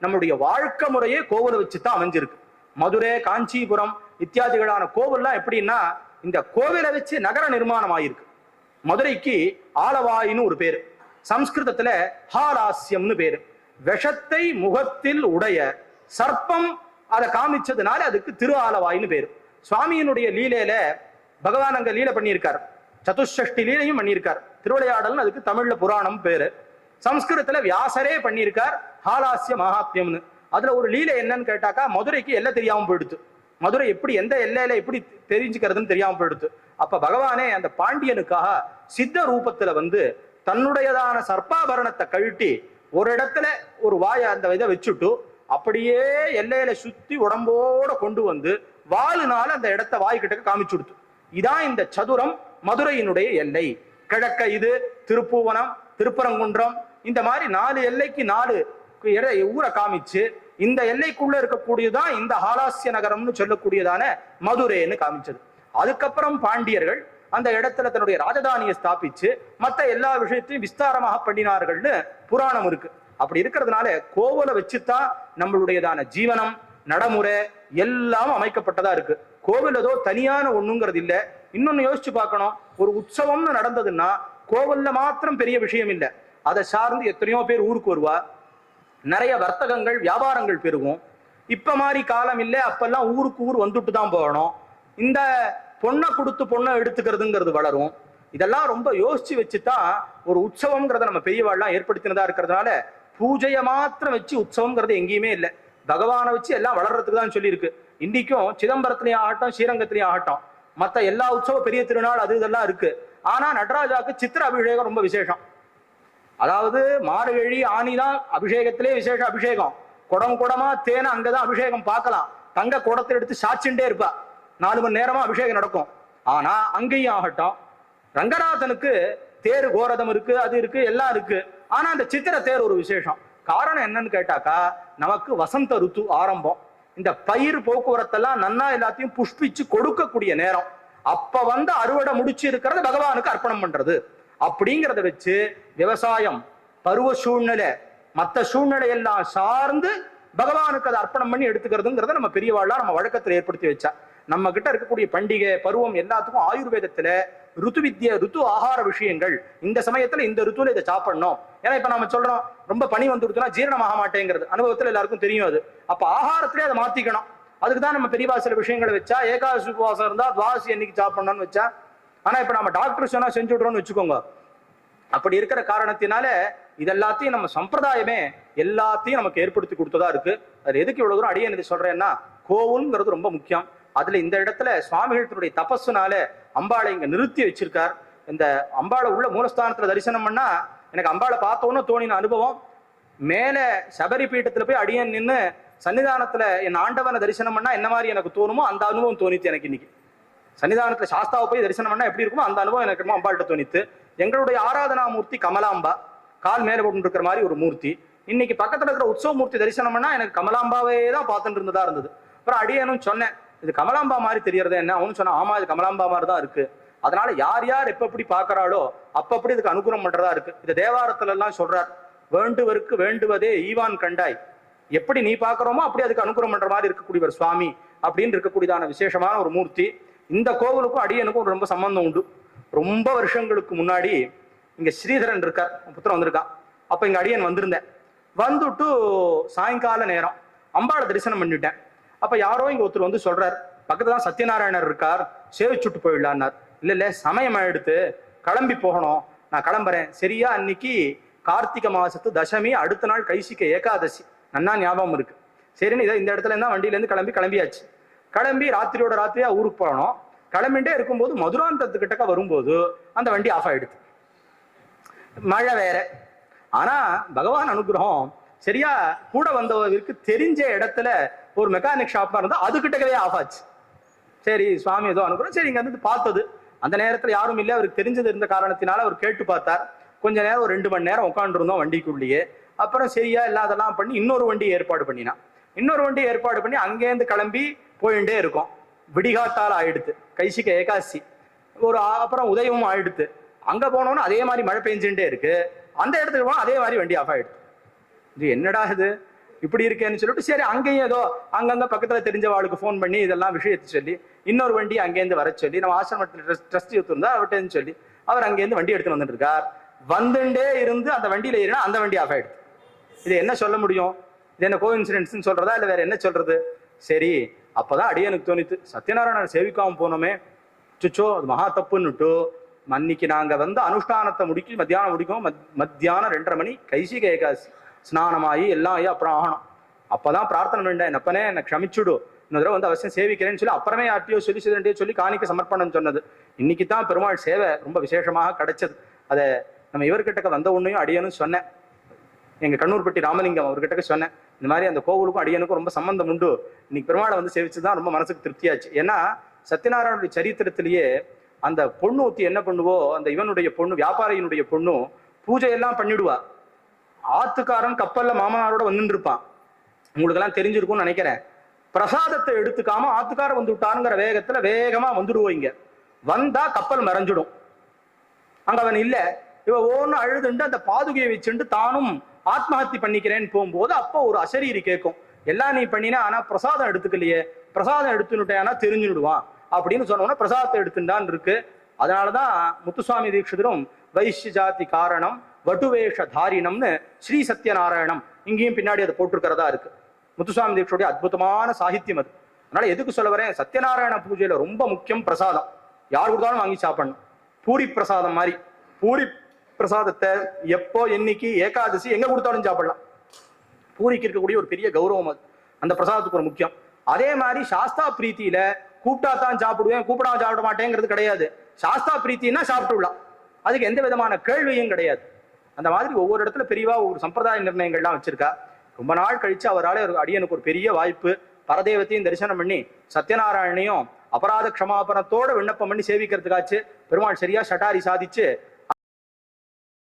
நம்முடைய வாழ்க்கை முறையே கோவிலை வச்சுதான் அமைஞ்சிருக்கு. மதுரை, காஞ்சிபுரம் இத்தியாதிகளான கோவில்லாம் எப்படின்னா இந்த கோவிலை வச்சு நகர நிர்மாணம் ஆயிருக்கு. மதுரைக்கு ஆலவாயின்னு ஒரு பேரு, சம்ஸ்கிருதத்துல ஹாலாஸ்யம்னு பேரு. விஷத்தை முகத்தில் உடைய சர்ப்பம் அதை காமிச்சதுனால அதுக்கு திரு ஆலவாயின்னு பேரு. சுவாமியினுடைய லீலையில பகவான் அங்க லீலை பண்ணியிருக்கார், சதுஷ்டி லீலையும் பண்ணியிருக்கார். திருவிளையாடல் அதுக்கு தமிழ்ல புராணம் பேரு. சம்ஸ்கிருதத்துல வியாசரே பண்ணியிருக்கார் ஹாலாஸ்ய மகாத்மியம்னு. அதுல ஒரு லீலை என்னன்னு கேட்டாக்கா, மதுரைக்கு எல்லை தெரியாம போயிடுது. மதுரை எப்படி எந்த எல்லையில எப்படி தெரிஞ்சுக்கிறதுன்னு தெரியாம போயிடுது. அப்ப பகவானே அந்த பாண்டியனுக்காக சித்த ரூபத்துல வந்து தன்னுடையதான சர்ப்பாபரணத்தை கழட்டி ஒரு இடத்துல ஒரு வாய அந்த இதை வச்சுட்டு அப்படியே எல்லையில சுத்தி உடம்போட கொண்டு வந்து வாளுனால அந்த இடத்த வாய்கிட்ட காமிச்சு கொடுத்து. இதான் இந்த சதுரம் மதுரையினுடைய எல்லை. கிழக்க இது திருப்பூவனம், திருப்பரங்குன்றம், இந்த மாதிரி 4 எல்லைக்கு 4 ஊரை காமிச்சு இந்த எல்லைக்குள்ள இருக்கக்கூடியதான் இந்த ஹாலாஸ்ய நகரம்னு சொல்லக்கூடியதான மதுரைன்னு காமிச்சது. அதுக்கப்புறம் பாண்டியர்கள் அந்த இடத்துல தன்னுடைய ராஜதானியை ஸ்தாபிச்சு மற்ற எல்லா விஷயத்தையும் விஸ்தாரமாக பண்ணினார்கள்னு புராணம் இருக்கு. அப்படி இருக்கிறதுனால கோவிலை வச்சுதான் நம்மளுடையதான ஜீவனம் நடைமுறை எல்லாம் அமைக்கப்பட்டதா இருக்கு. கோவில் ஏதோ தனியான ஒண்ணுங்கிறது இல்ல. இன்னொன்னு யோசிச்சு பார்க்கணும், ஒரு உற்சவம்னு நடந்ததுன்னா கோவில்ல மாத்திரம் பெரிய விஷயம் இல்லை, அதை சார்ந்து எத்தனையோ பேர் ஊருக்கு வருவா, நிறைய வர்த்தகங்கள் வியாபாரங்கள் பெருகும். இப்ப மாதிரி காலம் இல்லை, அப்பெல்லாம் ஊருக்கு ஊர் வந்துட்டு தான் போகணும். இந்த பொண்ணை கொடுத்து பொண்ணை எடுத்துக்கிறதுங்கிறது வளரும். இதெல்லாம் ரொம்ப யோசிச்சு வச்சுதான் ஒரு உற்சவம்ங்கிறத நம்ம பெரியவாள்லாம் ஏற்படுத்தினதா இருக்கிறதுனால பூஜையை மாத்திரம் வச்சு உற்சவம்ங்கிறது எங்கேயுமே இல்லை. பகவானை வச்சு எல்லாம் வளர்றதுக்கு தான் சொல்லியிருக்கு. இன்னைக்கும் சிதம்பரத்திலையும் ஆகட்டும், ஸ்ரீரங்கத்திலையும் ஆகட்டும், மற்ற எல்லா உற்சவ பெரிய திருநாள் அது இதெல்லாம் இருக்கு. ஆனா நடராஜாவுக்கு சித்திர அபிஷேகம் ரொம்ப விசேஷம். அதாவது மார்கழி ஆனிதான் அபிஷேகத்திலே விசேஷ அபிஷேகம். குடமா தேனை அங்கதான் அபிஷேகம் பார்க்கலாம். தங்க குடத்தை எடுத்து சாட்சிண்டே இருப்பா, 4 மணி நேரமா அபிஷேகம் நடக்கும். ஆனா அங்கேயும் ஆகட்டும், ரங்கநாதனுக்கு தேர் கோரதம் இருக்கு, அது இருக்கு, எல்லாம் இருக்கு. ஆனா அந்த சித்திர தேர் ஒரு விசேஷம். காரணம் என்னன்னு கேட்டாக்கா, நமக்கு வசந்த ருத்து ஆரம்பம். இந்த பயிர் போக்குவரத்தெல்லாம் நன்னா எல்லாத்தையும் புஷ்பிச்சு கொடுக்கக்கூடிய நேரம். அப்ப வந்து அறுவடை முடிச்சு இருக்கிறது பகவானுக்கு அர்ப்பணம் பண்றது. அப்படிங்கிறத வச்சு விவசாயம், பருவ சூழ்நிலை, மற்ற சூழ்நிலை எல்லாம் சார்ந்து பகவானுக்கு அதை அர்ப்பணம் பண்ணி எடுத்துக்கிறதுங்கிறத நம்ம பெரியவாள்லாம் நம்ம வழக்கத்தில் ஏற்படுத்தி வச்சா. நம்ம கிட்ட இருக்கக்கூடிய பண்டிகை பருவம் எல்லாத்துக்கும் ஆயுர்வேதத்துல ருத்து வித்யா, ருத்து ஆகார விஷயங்கள், இந்த சமயத்துல இந்த ருத்துவில இதை சாப்பிடணும். ஏன்னா இப்ப நம்ம சொல்றோம் ரொம்ப பனி வந்துடுச்சுன்னா ஜீரணமாக மாட்டேங்கிறது அனுபவத்துல எல்லாருக்கும் தெரியும். அது அப்ப ஆகாரத்திலே அதை மாத்திக்கணும். அதுக்குதான் நம்ம பெரியவா சில விஷயங்களை வச்சா. ஏகாதசி உபவாசம் இருந்தா துவாசி என்னைக்கு சாப்பிடணும்னு வச்சா. ஆனா இப்ப நம்ம டாக்டர் சொன்னா செஞ்சு விடுறோம்னு வச்சுக்கோங்க. அப்படி இருக்கிற காரணத்தினால இதெல்லாத்தையும் நம்ம சம்பிரதாயமே எல்லாத்தையும் நமக்கு ஏற்படுத்தி கொடுத்ததா இருக்கு. அது எதுக்கு இவ்வளவு தூரம் அடியேன் சொல்றேன்னா, கோவில்ங்கிறது ரொம்ப முக்கியம். அதுல இந்த இடத்துல சுவாமிகளுடைய தபஸுனால அம்பாளை இங்க நிறுத்தி வச்சிருக்கார். இந்த அம்பாளை உள்ள மூலஸ்தானத்துல தரிசனம் பண்ணா எனக்கு அம்பாளை பார்த்தோன்னு தோணின அனுபவம். மேல சபரி பீட்டத்துல போய் அடியன் நின்று சன்னிதானத்துல என் ஆண்டவனை தரிசனம் பண்ணா என்ன மாதிரி எனக்கு தோணுமோ அந்த அனுபவம் தோணித்து. எனக்கு இன்னைக்கு சன்னிதானத்துல சாஸ்தாவை போய் தரிசனம் பண்ணா எப்படி இருக்குமோ அந்த அனுபவம் எனக்கு அம்பாள்கிட்ட தோணித்து. எங்களுடைய ஆராதனா மூர்த்தி கமலாம்பா, கால் மேல போட்டு இருக்கிற மாதிரி ஒரு மூர்த்தி. இன்னைக்கு பக்கத்துல இருக்கிற உற்சவ மூர்த்தி தரிசனம் பண்ணா எனக்கு கமலாம்பாவே தான் பார்த்துட்டு இருந்ததா இருந்தது. அப்புறம் அடியனும் சொன்னேன், இது கமலாம்பா மாதிரி தெரியறது என்ன? அவனு சொன்னா, ஆமா இது கமலாம்பா மாதிரி தான் இருக்கு. அதனால யார் யார் எப்ப எப்படி பாக்குறாளோ அப்படி இதுக்கு அனுகிரகம் பண்றதா இருக்கு. இந்த தேவாரத்துல எல்லாம் சொல்றார், வேண்டுவருக்கு வேண்டுவதே ஈவான் கண்டாய், எப்படி நீ பாக்குறோமோ அப்படி அதுக்கு அனுகிரகம் பண்ற மாதிரி இருக்கக்கூடியவர் சுவாமி அப்படின்னு இருக்கக்கூடியதான விசேஷமான ஒரு மூர்த்தி. இந்த கோவிலுக்கும் அடியனுக்கும் ரொம்ப சம்பந்தம் உண்டு. ரொம்ப வருஷங்களுக்கு முன்னாடி இங்க ஸ்ரீதரன் இருக்கார், புத்திரம் வந்திருக்கான். அப்ப இங்க அடியன் வந்திருந்தேன். வந்துட்டு சாயங்கால நேரம் அம்பாளை தரிசனம் பண்ணிட்டேன். அப்ப யாரோ இங்க ஒருத்தர் வந்து சொல்றார், பக்கத்துல தான் சத்யநாராயணர் இருக்கார், சேவிச்சுட்டு போயிடலான்னார். இல்ல சமயம் எடுத்து கிளம்பி போகணும், நான் கிளம்புறேன். சரியா அன்னைக்கு கார்த்திகை மாசத்து தசமி, அடுத்த நாள் கைசிக்க ஏகாதசி, நன்னா ஞாபகம் இருக்கு. சரின்னு இதை இந்த இடத்துல இருந்தா வண்டியில இருந்து கிளம்பியாச்சு. கிளம்பி ராத்திரியோட ராத்திரியா ஊருக்கு போகணும். கிளம்பிட்டே இருக்கும்போது மதுராந்தத்துக்கிட்டக்க வரும்போது அந்த வண்டி ஆஃப் ஆயிடுது. மழை வேற. ஆனா பகவான் அனுகிரகம், சரியா கூட வந்தவருக்கு தெரிஞ்ச இடத்துல ஒரு மெக்கானிக் ஷாப்பா இருந்தா அது கிட்டக்கவே ஆஃப் ஆச்சு. சரி சுவாமி ஏதோ அனுப்புறோம். சரி இங்க வந்து பார்த்தது, அந்த நேரத்துல யாரும் இல்லை, அவருக்கு தெரிஞ்சது இருந்த காரணத்தினால அவர் கேட்டு பார்த்தார். கொஞ்ச நேரம் ஒரு 2 மணி நேரம் உட்காந்துருந்தோம் வண்டிக்குள்ளேயே. அப்புறம் சரியா இல்லாதெல்லாம் பண்ணி இன்னொரு வண்டி ஏற்பாடு பண்ணினான். இன்னொரு வண்டி ஏற்பாடு பண்ணி அங்கேருந்து கிளம்பி போயிட்டே இருக்கோம். விடிகாட்டால் ஆயிடுத்து, கைசிக்க ஏகாசி ஒரு, அப்புறம் உதயமும் ஆயிடுத்து. அங்க போனோம்னா அதே மாதிரி மழை பெஞ்சுட்டே இருக்கு. அந்த இடத்துக்கு போனா அதே மாதிரி வண்டி ஆஃப் ஆயிடுது. இது என்னடா இது? இப்படி இருக்கேன்னு சொல்லிட்டு சரி அங்கேயும் ஏதோ அங்கங்க பக்கத்துல தெரிஞ்சவாளுக்கு ஃபோன் பண்ணி இதெல்லாம் விஷயத்தை சொல்லி இன்னொரு வண்டி அங்கேருந்து வர சொல்லி நம்ம ஆசிரமத்தில் ட்ரஸ்ட் இருந்தா அவர்கிட்ட சொல்லி அவர் அங்கேருந்து வண்டி எடுத்துட்டு வந்துட்டு இருக்கார். வந்துட்டே இருந்து அந்த வண்டியில ஏறினா அந்த வண்டி ஆஃப் ஆயிடுது. இது என்ன சொல்ல முடியும்? இது என்ன கோ இன்சிடென்ட்ஸ் சொல்றதா இல்ல வேற என்ன சொல்றது? சரி, அப்பதான் அடியனுக்கு தோணித்து, சத்யநாராயணன் சேவிக்காம போனோமே, சுச்சோ அது மகா தப்புன்னுட்டு அன்னைக்கு நாங்க வந்து அனுஷ்டானத்தை மத்தியானம் முடிக்கும். மத்தியானம் 2:30 மணி கைசிக ஏகாசி ஸ்நானமாயி எல்லாம் ஆகி அப்புறம் ஆகணும். அப்பதான் பிரார்த்தனை வேண்டேன், என்னப்பனே என்னை க்ஷமிச்சுடு, இன்னொரு தடவை வந்து அவசியம் சேவிக்கிறேன்னு சொல்லி அப்புறமே யார்ட்டையோ சொல்லி சிதண்டியோ சொல்லி காணிக்க சமர்ப்பணம் சொன்னது. இன்னைக்கு தான் பெருமாள் சேவை ரொம்ப விசேஷமாக கிடைச்சது. அதை நம்ம இவர்கிட்ட வந்த உன்னையும் அடியனும் சொன்னேன், எங்க கண்ணூர்பட்டி ராமலிங்கம் அவர்கிட்ட சொன்னேன், இந்த மாதிரி அந்த கோவிலுக்கும் அடியனுக்கும் ரொம்ப சம்பந்தம் உண்டு, இன்னைக்கு பெருமாளை வந்து சேவிச்சுதான் ரொம்ப மனசுக்கு திருப்தியாச்சு. ஏன்னா சத்யநாராயணனுடைய சரித்திரத்திலேயே அந்த பொண்ணு ஊத்தி என்ன பண்ணுவோ, அந்த இவனுடைய பொண்ணு வியாபாரியினுடைய பொண்ணு பூஜையெல்லாம் பண்ணிடுவா. ஆத்துக்காரன் கப்பல்ல மாமனாரோட வந்துட்டு இருப்பான், உங்களுக்கு எல்லாம் தெரிஞ்சிருக்கும்னு நினைக்கிறேன். பிரசாதத்தை எடுத்துக்காம ஆத்துக்காரர் வந்து விட்டாருங்கிற வேகத்துல வேகமா வந்துடுவோம். இங்க வந்தா கப்பல் மறைஞ்சிடும். அங்க அவன் இல்ல, இவ ஒன்னு அழுதுண்டு அந்த பாதுகையை வச்சுட்டு தானும் ஆத்மஹத்தி பண்ணிக்கிறேன்னு போகும்போது அப்போ ஒரு அசரீரி கேட்கும், எல்லாம் நீ பண்ணினா ஆனா பிரசாதம் எடுத்துக்கலையே, பிரசாதம் எடுத்துனுட்டேன்னா தெரிஞ்சுடுவான் அப்படின்னு சொன்னோம்னா பிரசாதத்தை எடுத்துட்டான் இருக்கு. அதனாலதான் முத்துசுவாமி தீட்சிதரும் வைஷ்ய ஜாதி காரணம் வட்டுவேஷ தாரிணம்னு ஸ்ரீ சத்யநாராயணம் இங்கேயும் பின்னாடி அதை போட்டிருக்கிறதா இருக்கு. முத்துசுவாமி தீட்சியுடைய அற்புதமான சாகித்யம் அது. அதனால எதுக்கு சொல்ல வரேன், சத்யநாராயண பூஜையில ரொம்ப முக்கியம் பிரசாதம். யார் கொடுத்தாலும் வாங்கி சாப்பிடணும். பூரி பிரசாதம் மாதிரி பூரி பிரசாதத்தை எப்போ என்னைக்கு ஏகாதசி எங்க கொடுத்தாலும் சாப்பிடலாம். பூரிக்கு இருக்கக்கூடிய ஒரு பெரிய கௌரவம் அது, அந்த பிரசாதத்துக்கு ஒரு முக்கியம். அதே மாதிரி சாஸ்தா பிரீத்தியில கூப்பிட்டா தான் சாப்பிடுவேன், கூப்பிடாம சாப்பிட மாட்டேங்கிறது கிடையாது. சாஸ்தா பிரீத்தின்னா சாப்பிட்டுலாம், அதுக்கு எந்த விதமான கேள்வியும் கிடையாது. அந்த மாதிரி ஒவ்வொரு இடத்துல பெரியவா ஒவ்வொரு சம்பிரதாய நிர்ணயங்கள்லாம் வச்சிருக்கா. ரொம்ப நாள் கழிச்சு அவரால் ஒரு அடியனுக்கு ஒரு பெரிய வாய்ப்பு, பரதேவத்தையும் தரிசனம் பண்ணி சத்யநாராயணையும் அபராத க்ஷமாபணத்தோட விண்ணப்பம் பண்ணி சேவிக்கிறதுக்காச்சு பெருமாள் சரியா ஷட்டாரி சாதிச்சு